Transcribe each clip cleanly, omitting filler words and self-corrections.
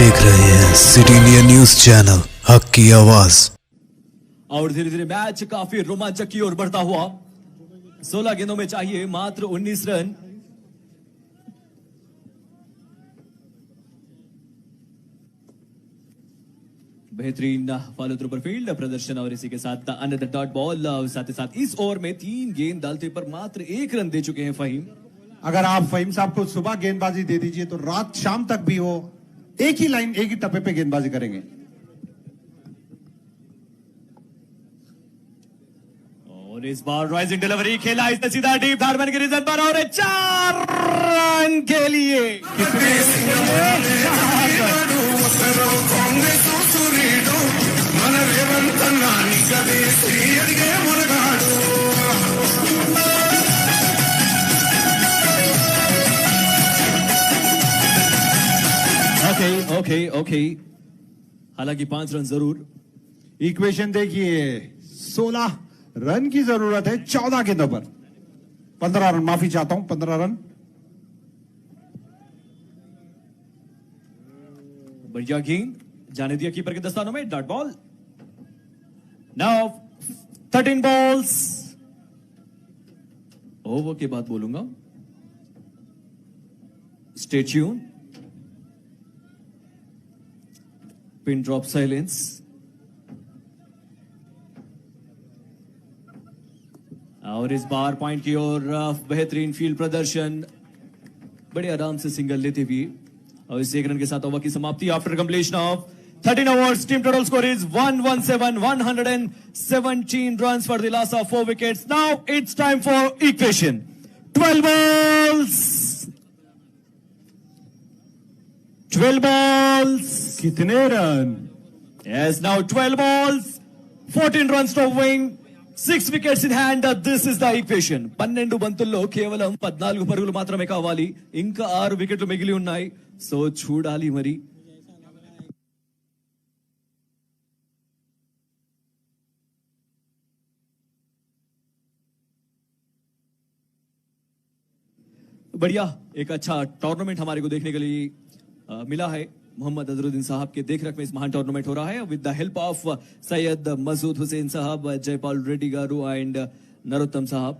देख रहे हैं सिटी इंडिया न्यूज चैनल, हक की आवाज। और धीरे धीरे मैच काफी रोमांचक की ओर बढ़ता हुआ 16 गेंदों में चाहिए मात्र 19 रन। बेहतरीन फॉलो थ्रू पर फील्ड प्रदर्शन और इसी के साथ अंडर द डॉट बॉल। साथ ही साथ इस ओवर में 3 गेंद डालते पर मात्र 1 रन दे चुके हैं फहीम। अगर आप फहीम साहब को सुबह गेंदबाजी दे दीजिए तो रात शाम तक भी वो एक ही लाइन, एक ही टप्पे पे गेंदबाजी करेंगे। और इस बार राइजिंग डिलीवरी खेला इसने सीधा डीप धारमन के रीजन पर और 4 रन के लिए। ओके हालांकि 5 रन जरूर। इक्वेशन देखिए, 16 रन की जरूरत है 14 गेंदों पर। 15 रन, माफी चाहता हूं, 15 रन। बढ़िया गेंद जाने दिया कीपर के दस्तानों में। Dot ball. Now 13 balls. Over के बाद बोलूंगा stay tune. Pin drop silence. और इस बार पॉइंट की ओर बेहतरीन फील्ड प्रदर्शन, बड़े आराम से सिंगल लेते हुए और इस 1 रन के साथ ओवर की समाप्ति। After completion of 13 overs, team total score is 117, 117 runs for the loss of 4 wickets. Now it's time for equation. 12 balls. 12 balls. कितने run? Yes, now 12 balls, 14 runs to win, 6 wickets in hand. This is the equation. 12 బంతుల్లో కేవలం 14 పరుగులు మాత్రమే కావాలి. ఇంకా 6 వికెట్లు మిగిలి ఉన్నాయి. సో చూడాలి మరి. बढ़िया एक अच्छा टूर्नामेंट हमारे को देखने के लिए मिला है। मोहम्मद अजहरुद्दीन साहब के देखरेख में इस महान टूर्नामेंट हो रहा है with the help of Syed Masood Hussain साहब, जयपाल रेड्डी गारू एंड नरोत्तम साहब।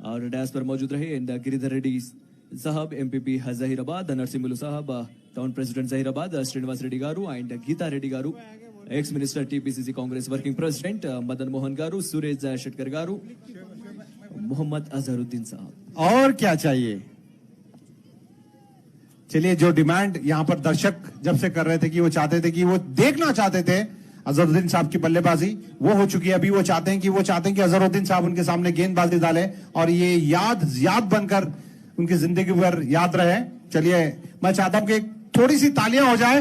और डैश पर मौजूद रहे एंड गिरिधर रेड्डी साहब, MPP Zaheerabad, Narsingh sahab, town president Zaheerabad, Srinivas Reddy garu and Geeta Reddy garu, ex minister TPCC Congress working president Madan Mohan garu, Suresh Shetkar garu, Mohammad Azharuddin sahab. और क्या चाहिए? चलिए, जो डिमांड यहां पर दर्शक जब से कर रहे थे कि वो चाहते थे कि वो देखना चाहते थे अजहरुद्दीन साहब की बल्लेबाजी, वो हो चुकी है। अभी वो चाहते हैं कि अजहरुद्दीन साहब उनके सामने गेंदबाजी डाले और ये याद बनकर उनकी जिंदगी भर याद रहे। चलिए, मैं चाहता हूं कि थोड़ी सी तालियां हो जाए।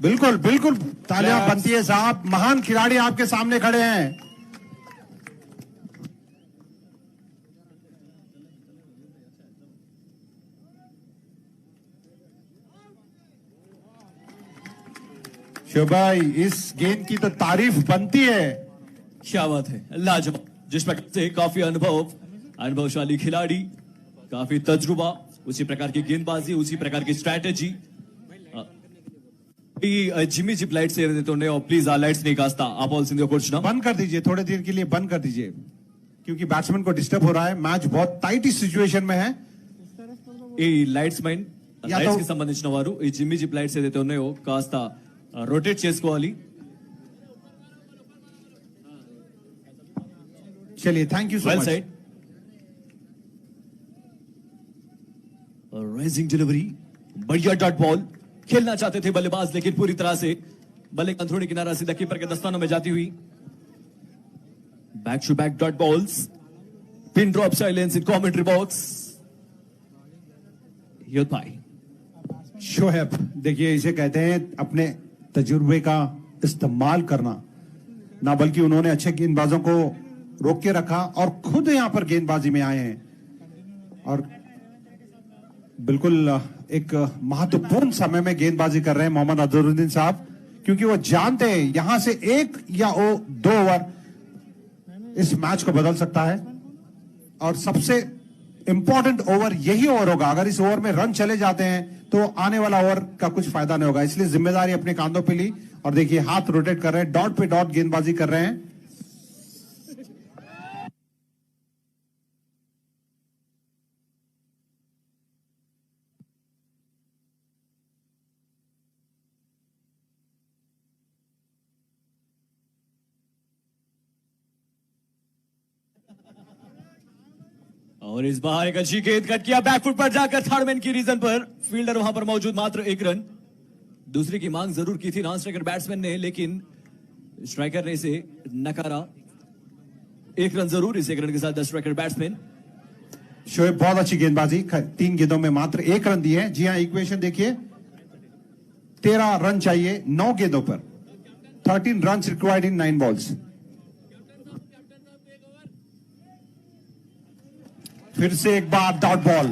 बिल्कुल बिल्कुल तालियां बनती है साहब, महान खिलाड़ी आपके सामने खड़े हैं। भाई, इस गेंद की तो तारीफ बनती है। क्या बात है, लाजवाब। जिस प्रकार से काफी अनुभवशाली खिलाड़ी, काफी तजुर्बा, उसी प्रकार की गेंदबाजी, उसी प्रकार की strategy. Jimmy zip lights please lights नहीं कास्ता आप बंद कर दीजिए, थोड़े देर के लिए बंद कर दीजिए, क्योंकि बैट्समैन को डिस्टर्ब हो रहा है। मैच बहुत टाइट सिचुएशन में है। लाइट्स की संबंधिंచిన వారు ఈ జిమ్మి జిప్ లైట్స్ ఏదైతే ఉన్నాయో కాస్త రొటేట్ చేసుకోవాలి। चलिए, thank you so much. Rising delivery, बढ़िया डॉट बॉल। खेलना चाहते थे बल्लेबाज, लेकिन पूरी तरह से बल्ले का अंदरूनी किनारा सीधा कीपर के दस्तानों में जाती हुई। Back to back dot balls, pin drop silence in commentary box. भाई शोएब, देखिए, इसे कहते हैं अपने तजुर्बे का इस्तेमाल करना। ना बल्कि उन्होंने अच्छे गेंदबाजों को रोक के रखा और खुद यहां पर गेंदबाजी में आए हैं और बिल्कुल एक महत्वपूर्ण समय में गेंदबाजी कर रहे हैं मोहम्मद अजहरुद्दीन साहब, क्योंकि वो जानते हैं यहां से 1 या 2 ओवर इस मैच को बदल सकता है। और सबसे इंपॉर्टेंट ओवर यही ओवर होगा। अगर इस ओवर में रन चले जाते हैं तो आने वाला ओवर का कुछ फायदा नहीं होगा, इसलिए जिम्मेदारी अपने कांधों पे ली। और देखिए हाथ रोटेट कर रहे हैं, डॉट पे डॉट गेंदबाजी कर रहे हैं। और इस बार एक अच्छी गेंद कट किया बैकफुट पर जाकर थर्ड मैन की रीजन पर, फील्डर वहां पर मौजूद, मात्र एक रन। दूसरी की मांग जरूर की थी नॉन स्ट्राइकर बैट्समैन ने, लेकिन स्ट्राइकर ने इसे नकारा। एक रन जरूर इस एक रन के साथ द स्ट्राइकर बैट्समैन। शोएब बहुत अच्छी गेंदबाजी, 3 गेंदों में मात्र 1 रन दिए हैं। जी हां, इक्वेशन देखिए, 13 रन चाहिए 9 गेंदों पर, 13 रन रिक्वायर्ड इन 9 बॉल्स। फिर से एक बार डॉट बॉल।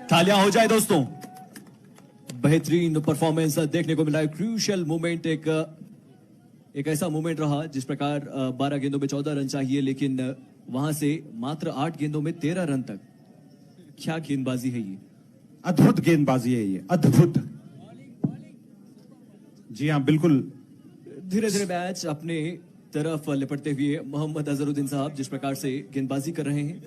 तालियां हो जाए दोस्तों, बेहतरीन परफॉर्मेंस देखने को मिला है। क्रूशियल मोमेंट, एक ऐसा मोमेंट रहा जिस प्रकार 12 गेंदों में 14 रन चाहिए, लेकिन वहां से मात्र 8 गेंदों में 13 रन तक। क्या गेंदबाजी है ये, अद्भुत गेंदबाजी है ये, अद्भुत। जी हां बिल्कुल। धीरे धीरे मैच अपने तरफ लिपटते हुए मोहम्मद अजहरुद्दीन साहब जिस प्रकार से गेंदबाजी कर रहे हैं,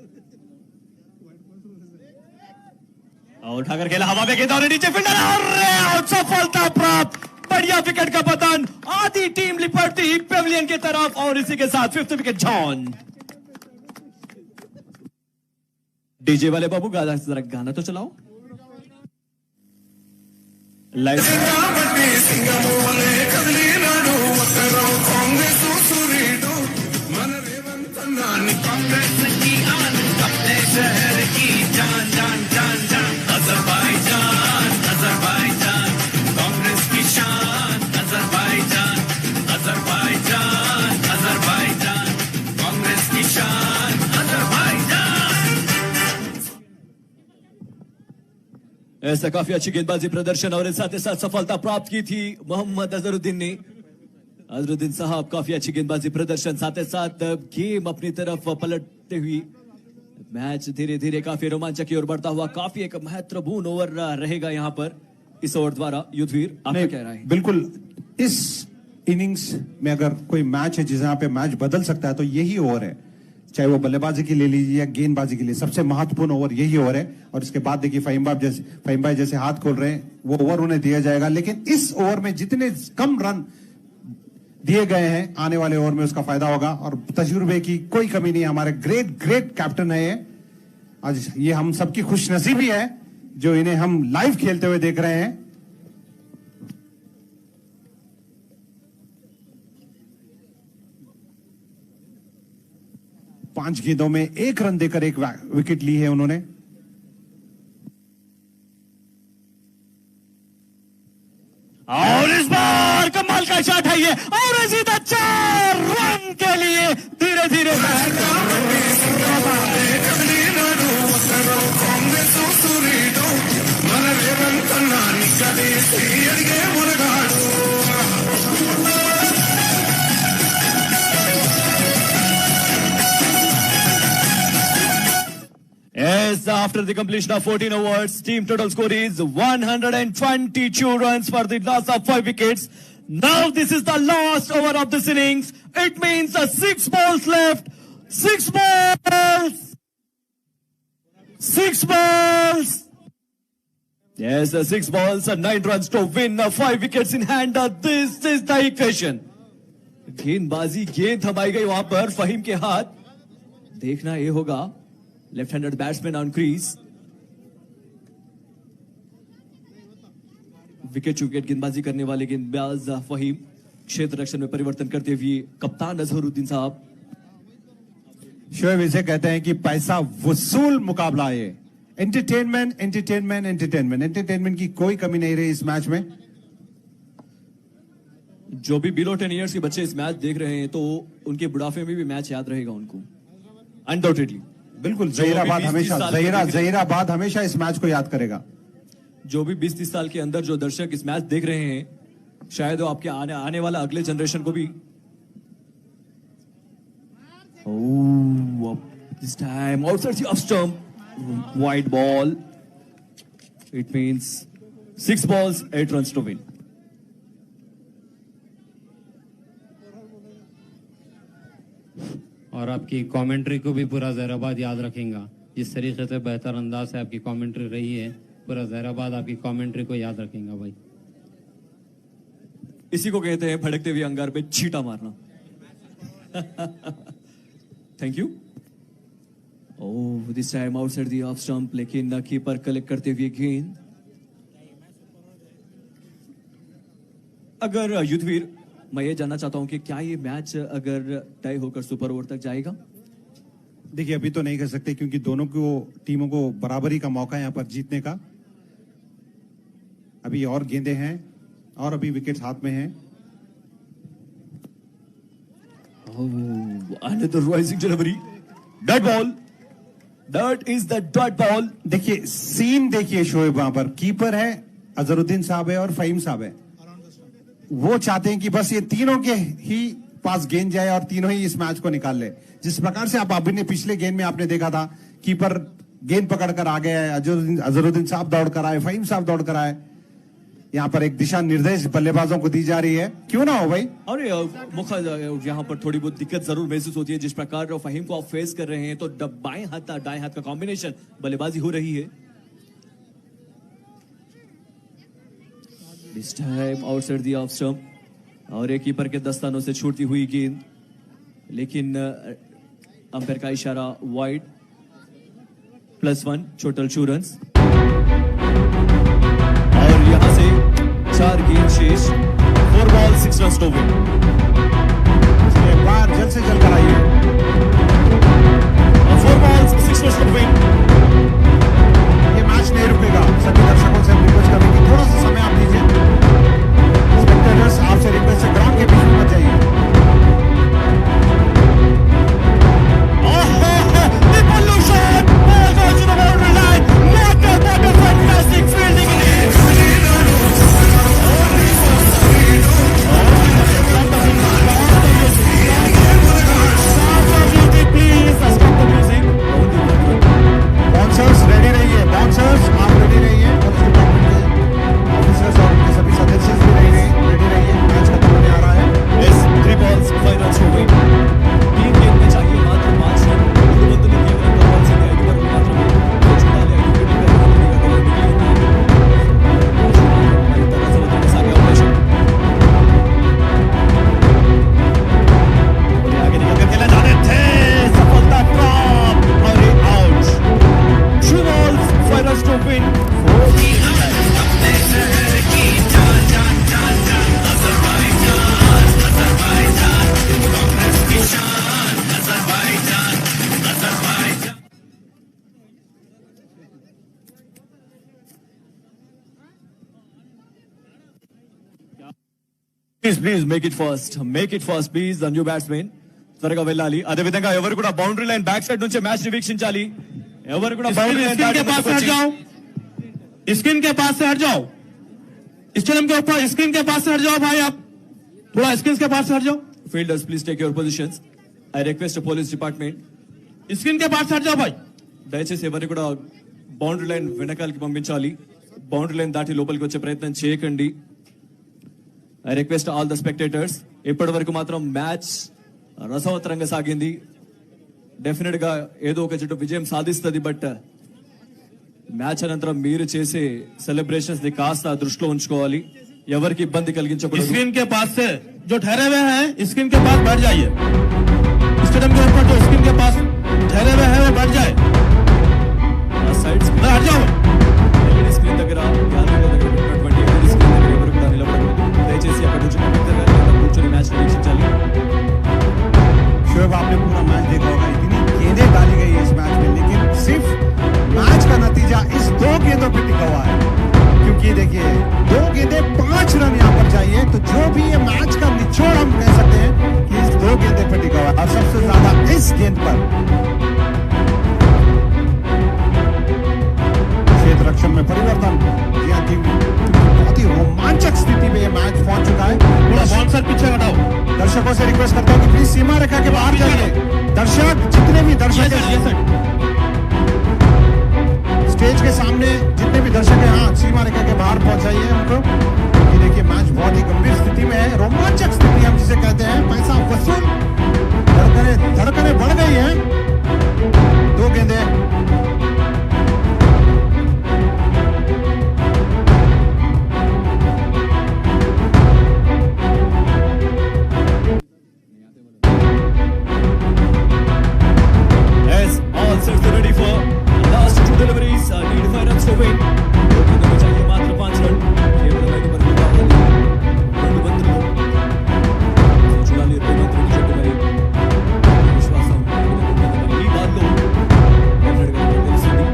और उठाकर खेला हवा में, गेंद और नीचे, फील्डर और सफलता प्राप्त। बढ़िया विकेट का पतन, आधी टीम लिपटती पेविलियन की तरफ, और इसी के साथ 5th विकेट जॉन। डीजे वाले बाबू जरा गाना तो चलाओ। लाइव ऐसा काफी अच्छी गेंदबाजी प्रदर्शन और साथ ही साथ सफलता प्राप्त की थी मोहम्मद अजहरुद्दीन ने। अजहरुद्दीन साहब काफी अच्छी गेंदबाजी प्रदर्शन, साथ ही साथ गेम अपनी तरफ पलटते हुए मैच धीरे धीरे काफी रोमांचक की ओर बढ़ता हुआ। काफी एक महत्वपूर्ण ओवर रहेगा यहाँ पर इस ओवर द्वारा। युद्धवीर, आपका क्या राय है? बिल्कुल, इस इनिंग्स में अगर कोई मैच है जिस यहाँ पे मैच बदल सकता है तो यही ओवर है, चाहे वो बल्लेबाजी के लिए लीजिए या गेंदबाजी के लिए। सबसे महत्वपूर्ण ओवर यही ओवर है। और इसके बाद देखिए फहीम भाई जैसे हाथ खोल रहे हैं, वो ओवर उन्हें दिया जाएगा। लेकिन इस ओवर में जितने कम रन दिए गए हैं, आने वाले ओवर में उसका फायदा होगा। और तजुर्बे की कोई कमी नहीं है, हमारे ग्रेट कैप्टन है ये। आज ये हम सबकी खुशनसीबी है जो इन्हें हम लाइव खेलते हुए देख रहे हैं। पांच गेंदों में 1 रन देकर 1 विकेट ली है उन्होंने। और इस बार कमाल का शॉट है ये, और सीधा 4 रन के लिए धीरे धीरे Yes, after the completion of 14 overs, team total score is 122 runs for the loss of 5 wickets. Now this is the last over of this innings. It means 6 balls left. 6 balls. 6 balls. Yes, 6 balls and 9 runs to win 5 wickets in hand. This is the equation. गेंदबाजी, गेंद थमाई गई वहां पर फहीम के हाथ। देखना ये होगा, left handed batsman on crease. Wicket wicket गेंदबाजी करने वाले गेंदबाज फहीम, क्षेत्र रक्षण में परिवर्तन करते हुए कप्तान अजहरुद्दीन साहब। शोएब इसे कहते हैं कि पैसा वसूल मुकाबला है। एंटरटेनमेंट एंटरटेनमेंट एंटरटेनमेंट एंटरटेनमेंट की कोई कमी नहीं रही इस मैच में। जो भी बिलो 10 ईयर्स के बच्चे इस मैच देख रहे हैं तो उनके बुढ़ापे में भी मैच याद रहेगा उनको, अनडाउटेडली। बिल्कुल, जहीराबाद हमेशा इस मैच को याद करेगा। जो भी 20-30 साल के अंदर जो दर्शक इस मैच देख रहे हैं, शायद वो आपके आने वाला अगले जनरेशन को भी This time outside the off stump. Wide ball. It means 6 balls, 8 runs to win. और आपकी कमेंट्री को भी पूरा जहराबाद याद रखेगा। जिस तरीके से बेहतर अंदाज से आपकी कमेंट्री रही है, पूरा जहराबाद आपकी कमेंट्री को याद रखेगा भाई। इसी को कहते हैं भड़कते हुए अंगार पे छींटा मारना। Thank you. Oh, this time outside the off stump, लेकिन कीपर कलेक्ट करते हुए गेंद। अगर युद्धवीर, मैं ये जानना चाहता हूं कि क्या ये मैच अगर तय होकर सुपर ओवर तक जाएगा? देखिए अभी तो नहीं कह सकते क्योंकि दोनों को टीमों को बराबरी का मौका है यहाँ पर जीतने का। अभी और गेंदें हैं और अभी विकेट्स हाथ में हैं। Another rising delivery. That ball. That is the dot ball. देखिए सीन देखिए शोएब, वहां पर कीपर है, अजहरुद्दीन साहब है और फहीम साहब है। वो चाहते हैं कि बस ये तीनों के ही पास गेंद जाए और तीनों ही इस मैच को निकाल ले। जिस प्रकार से आप अभी ने पिछले गेंद में आपने देखा था, कीपर गेंद पकड़कर आ गया है, अजहरुद्दीन साहब दौड़ कर आए, फहीम साहब दौड़ कर आए। यहाँ पर एक दिशा निर्देश बल्लेबाजों को दी जा रही है, क्यों ना हो भाई। और मुखा यहाँ पर थोड़ी बहुत दिक्कत जरूर महसूस होती है। जिस प्रकार फहीम को आप फेस कर रहे हैं तो बाएं हाथ दाएं हाथ का कॉम्बिनेशन बल्लेबाजी हो रही है। This time outside the off stump, और एक कीपर के दस्तानों से छूटती हुई गेंद, लेकिन अंपायर का इशारा वाइड, +1 टोटल 2 रन्स। और यहां से 4 गेंद शेष, 4 बॉल 6 रन्स टू विन। इसके बाद जल्द से जल्द कराइए। 4 बॉल्स 6 रन्स टू विन। ये मैच नहीं रुकेगा। सभी दर्शकों से रिक्वेस्ट करें कि थोड़ा सा समय आप दीजिए। स्पेक्टेटर्स आपसे रिक्वेस्ट है, ग्राउंड के बीच में मत जाइए। बाउंसर्स रेडी रहिए, बाउंसर्स आप रेडी रहिए, पुलिस डिपार्टमेंट के ऑफिसर्स और उनके सभी सदस्य भी रेडी रहिए। मैच खत्म होने आ रहा है। Yes, 3 balls 5 runs to win. 3 गेंद में चाहिए मात्र 5 रन। गुरुबंधु ने केवल बॉल से 5 ओवर में मात्र कोच डाले विकेट पर आगे निकल कर खेला जाने थे, सफलता प्राप्त और ये out. 2 balls 5 runs to win. Please make it fast please, the new batsman త్వరగా వెళ్ళాలి. అదే విధంగా ఎవరు కూడా బౌండరీ లైన్ బ్యాక్ సైడ్ నుంచి మ్యాచ్ ని వీక్షించాలి. ఎవరు కూడా బౌండరీ లైన్ स्क्रीन के पास से हट जाओ, स्क्रीन के पास से हट जाओ, स्टेडियम के ऊपर स्क्रीन के पास से हट जाओ भाई, आप थोड़ा स्क्रीन के पास से हट जाओ। Fielders please take your positions. I request police department, screen के पास से हट जाओ भाई। దయచేసి ఎవరు కూడా బౌండరీ లైన్ వెనకాలకి పంపించాలి. బౌండరీ లైన్ దాటి లోపలికి వచ్చే ప్రయత్నం చేయకండి. I request all the spectators. ఇప్పటి వరకు మాత్రం మ్యాచ్ రసవత్తరంగా సాగింది. డెఫినెట్ గా ఏదో ఒక జట్టు విజయం సాధిస్తుంది. బట్ మ్యాచ్ అనంతరం మీరు చేసే సెలబ్రేషన్స్ ని కాస్త దృష్టిలో ఉంచుకోవాలి. ఎవరికి ఇబ్బంది కలిగించకూడదు. स्क्रीन के पास से जो ठहरे हुए हैं स्क्रीन के पास बैठ जाइए। स्टेडियम के ऊपर जो स्क्रीन के पास ठहरे हुए हैं वो बैठ जाए, సైడ్ हट जाओ। ఎల్ఈడి స్క్రీన్ దగ్గర గ్యాలరీ దగ్గర ఉన్నటువంటి ఎల్ఈడి స్క్రీన్ దగ్గర ఎవరు కూడా నిలబడకూడదు. దయచేసి అక్కడ నుంచి కూర్చొని మ్యాచ్ వీక్షించాలి. शोएब आपने पूरा मैच देखा होगा, इतनी गेंदें डाली गई है इस मैच में, लेकिन सिर्फ मैच का नतीजा इस 2 गेंदों पे टिका हुआ है। क्योंकि देखिए 2 गेंदें 5 रन यहाँ पर चाहिए, तो जो भी ये मैच का निचोड़ हम कह सकते हैं कि इस 2 गेंदे पे टिका हुआ है। और सबसे ज्यादा इस गेंद पर क्षेत्र रक्षण में परिवर्तन, बहुत ही रोमांचक रोमांचक स्थिति में ये मैच पहुंच चुका है। थोड़ा बाउंसर पीछे हटाओ। दर्शकों से रिक्वेस्ट करता हूं कि प्लीज सीमा रेखा के बाहर जाइए। दर्शक जितने भी दर्शक हैं स्टेज के सामने, जितने भी दर्शक हैं, हाँ, सीमा रेखा के बाहर पहुंच जाइए उनको। ये देखिए मैच बहुत ही गंभीर स्थिति में है, रोमांचक स्थिति हम जिसे कहते हैं, पैसा वसूल, धड़कने बढ़ गई हैं। 2 गेंदें। As all sets are ready for last 2 deliveries, need 5 runs to win. चाहिए मात्र 5 रन। केवल 5 पर काవాలి। 2 బంతులు సో చూడాలి 2 బంతులు జట్టు మరి విశ్వాసం ఈ బాల్లో డెఫినెట్గా తెలుస్తుంది।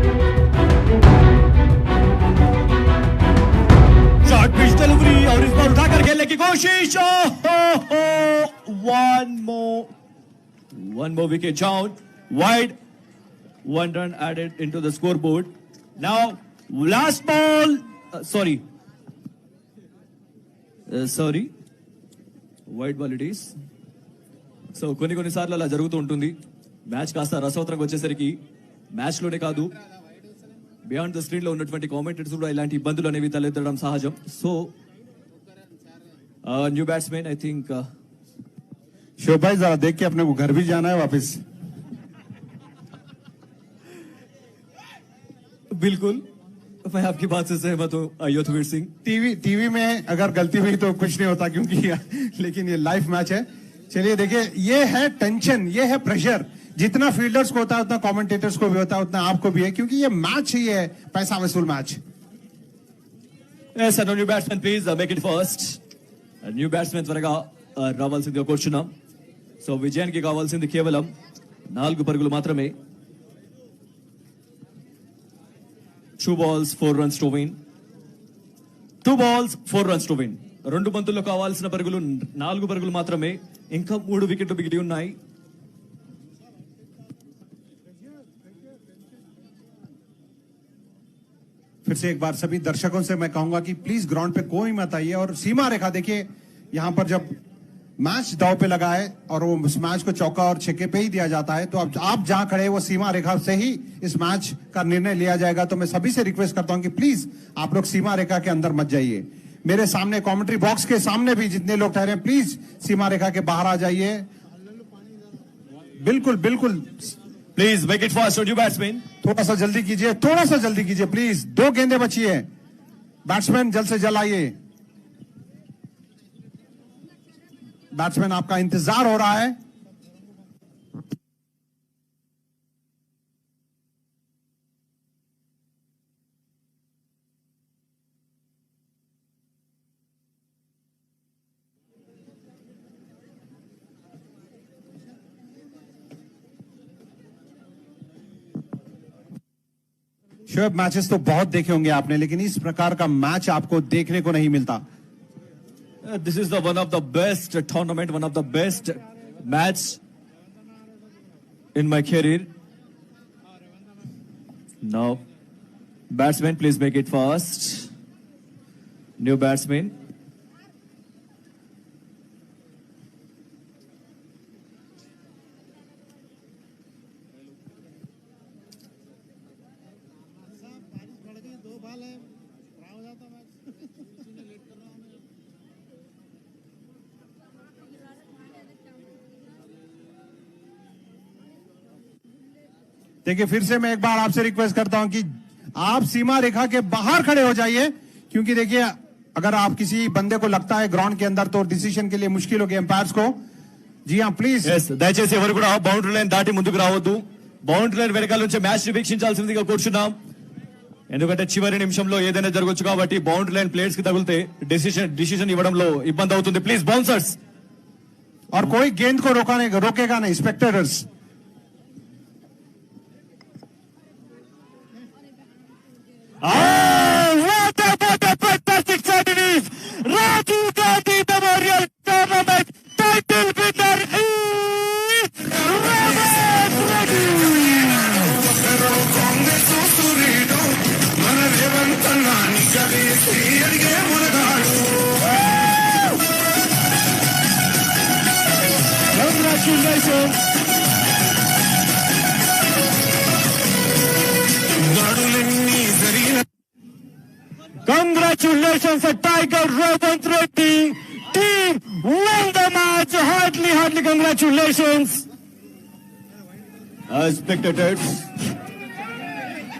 शॉर्ट पिच डिलीवरी और इस बार उठाकर खेलने की कोशिश। One more wicket down. Wide. 1 run added into the scoreboard. Now, last ball. Sorry. Wide ball it is. So, కొన్ని సార్లు అలా జరుగుతూ ఉంటుంది. మ్యాచ్ కాస్త రసవత్తరంగా వచ్చేసరికి మ్యాచ్ లోనే కాదు, బియాండ్ ద స్క్రీన్ లో ఉన్నటువంటి కామెంటేటర్స్ కూడా ఇలాంటి ఇబ్బందులు అనేవి తలెత్తడం సహజం. So, new batsmen I think शोभ भाई जरा देख के अपने को घर भी जाना है वापस। बिल्कुल, मैं आपकी बात से सहमत हूं युद्धवीर सिंह। टीवी में अगर गलती हुई तो कुछ नहीं होता, क्योंकि लेकिन ये लाइव मैच है। चलिए देखिए, ये है टेंशन, ये है प्रेशर। जितना फील्डर्स को होता है उतना कमेंटेटर्स को भी होता है, उतना आपको भी है, क्योंकि ये मैच ही है, पैसा वसूल match. Yes, new batsman please make it first. New batsmen త్వరగా రావాల్సిందిగా కోరుచున్నాం. సో విజయానికి కావాల్సింది కేవలం 4 పరుగులు మాత్రమే. 2 balls 4 runs to win. 2 balls 4 runs to win. 2 బంతుల్లో కావాల్సిన పరుగులు 4 పరుగులు మాత్రమే. ఇంకా 3 వికెట్లు మిగిలి ఉన్నాయి. फिर से एक बार सभी दर्शकों से मैं कहूंगा कि प्लीज ग्राउंड पे कोई मत आइए। और सीमा रेखा देखिए, यहां पर जब मैच दांव पे लगा है और वो इस मैच को चौका और छक्के पे ही दिया जाता है, तो अब आप जहां खड़े वो सीमा रेखा से ही इस मैच का निर्णय लिया जाएगा। तो मैं सभी से रिक्वेस्ट करता हूं कि प्लीज आप लोग सीमा रेखा के अंदर मत जाइए। मेरे सामने कमेंट्री बॉक्स के सामने भी जितने लोग ठहरे, प्लीज सीमा रेखा के बाहर आ जाइए। बिल्कुल बिल्कुल, please make it fast new batsman. थोड़ा सा जल्दी कीजिए प्लीज। 2 गेंदें बची है, बैट्समैन जल्द से जल्द आइए। बैट्समैन आपका इंतजार हो रहा है। शोएब, मैचेस तो बहुत देखे होंगे आपने, लेकिन इस प्रकार का मैच आपको देखने को नहीं मिलता। This is the one of the best tournament, one of the best match in my career. Now, batsman, please make it fast. New batsman. देखिए, फिर से मैं एक बार आपसे रिक्वेस्ट करता हूं कि आप सीमा रेखा के बाहर खड़े हो जाइए, क्योंकि देखिए, अगर आप किसी बंदे को लगता है ग्राउंड के अंदर तो डिसीजन के लिए मुश्किल हो गया एम्पायर्स को। जी हाँ, प्लीज దయచేసి ఎవరు కూడా బౌండరీ లైన్ దాటి ముందుకు రావద్దు. బౌండరీ లైన్ వెనకాల నుంచి మ్యాచ్ ని వీక్షించాల్సిందిగా కోరుచున్నాం. ఎందుకంటే చివరి నిమిషంలో ఏదైనా జరగొచ్చు కాబట్టి బౌండరీ లైన్ ప్లేయర్స్ కి తగిలితే డిసిషన్ ఇవ్వడంలో ఇబ్బంది అవుతుంది. Please bouncers. और कोई गेंद को रोकेगा नहीं, spectators. What a fantastic start it is! Rajiv Gandhi Memorial Tournament title winner is Ramesh Reddy. Congratulations. Congratulations, Tiger Ravant Reddy. Team won the match. Heartily congratulations. Spectators.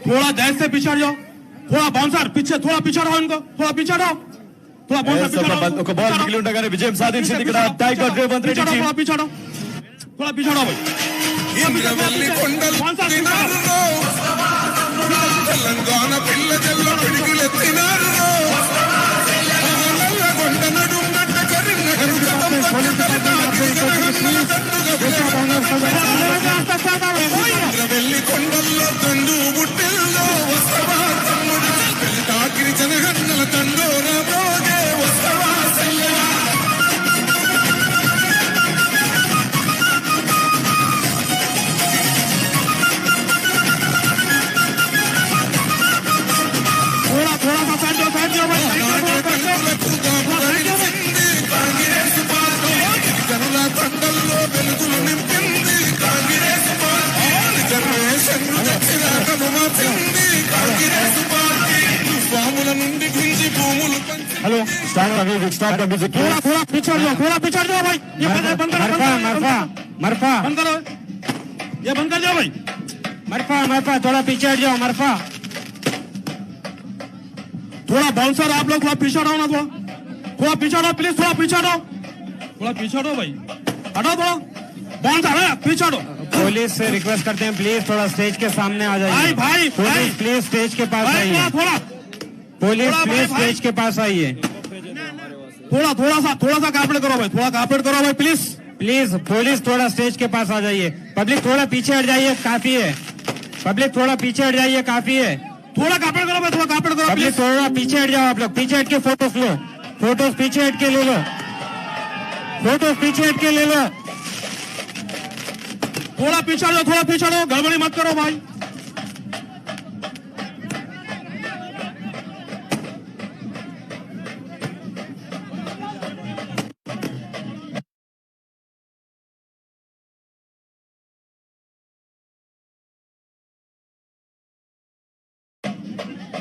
थोड़ा देश से पीछे हट जाओ, थोड़ा बाउंसर पीछे, थोड़ा पीछे हटाओ इनको, थोड़ा पीछे हटाओ, थोड़ा बाउंसर पीछे हटाओ, ఒక బాల్ మిగిలి ఉండగానే విజయం సాధించింది ఇక్కడ టైగర్ రేవంత్ రెడ్డి టీం. थोड़ा पीछे हटाओ, थोड़ा पीछे हटाओ भाई. ఇంద్రవల్లి కొండలు बाउंसर తినారురో తెలంగాణ పిల్ల జల్ల పిడికిలెత్తినారు నల్ల కొండ నడుమట్ట కరీంనగర్ ఇంద్రవల్లి కొండల్లో తండు బుట్టెల్లో వస్తవా తమ్ముడు పెళ్లి జనగన్నల తండోర భోగే వస్తవా సెల్లెలా थोड़ा सा साइड जाओ भाई. కాంగ్రెస్ పార్టీ జనుల తండల్లో వెలుగులు నింపింది కాంగ్రెస్ పార్టీ రిజర్వేషన్ తెచ్చిరాకను మార్చింది కాంగ్రెస్ పార్టీ స్వాముల నుండి గుంజి భూములు పంచి हेलो स्टार्ट द म्यूजिक थोड़ा पीछे हट जाओ भाई. ये बंद करो, मरफा बंद करो, ये बंद कर जाओ भाई. मरफा थोड़ा पीछे हट जाओ मरफा. थोड़ा बाउंसर आप लोग थोड़ा पीछे हटाओ ना, थोड़ा पीछे हटाओ प्लीज, थोड़ा पीछे हटाओ, थोड़ा पीछे हटाओ भाई, हटाओ थोड़ा बाउंसर है, पीछे हटाओ. पुलिस से रिक्वेस्ट करते हैं प्लीज थोड़ा स्टेज के सामने आ जाइए. भाई पुलिस प्लीज स्टेज के पास आइए. थोड़ा पुलिस थोड़ा प्लीज भाई. स्टेज के पास आइए. थोड़ा सा कार्पेट करो भाई, थोड़ा कार्पेट करो भाई प्लीज. प्लीज पुलिस थोड़ा स्टेज के पास आ जाइए. पब्लिक थोड़ा पीछे हट जाइए, काफी है. पब्लिक थोड़ा पीछे हट जाइए, काफी है. थोड़ा कार्पेट करो भाई, थोड़ा कार्पेट करो पब्लिक प्लीज. थोड़ा पीछे हट जाओ. आप लोग पीछे हट के फोटोज लो. फोटोज पीछे हट के ले लो. फोटोज पीछे हट के ले लो. थोड़ा पीछे हटो, गड़बड़ी मत करो भाई.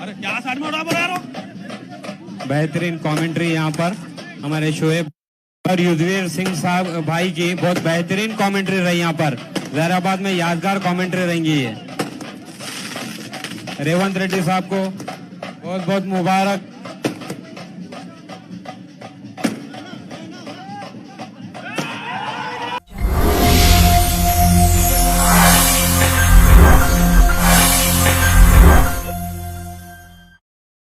अरे क्या साइड में उड़ा यार. बेहतरीन कमेंट्री यहाँ पर हमारे शोएब और युद्धवीर सिंह साहब भाई की बहुत बेहतरीन कमेंट्री रही. यहाँ पर जहराबाद में यादगार कमेंट्री रहेंगी ये. रेवंत रेड्डी साहब को बहुत बहुत मुबारक.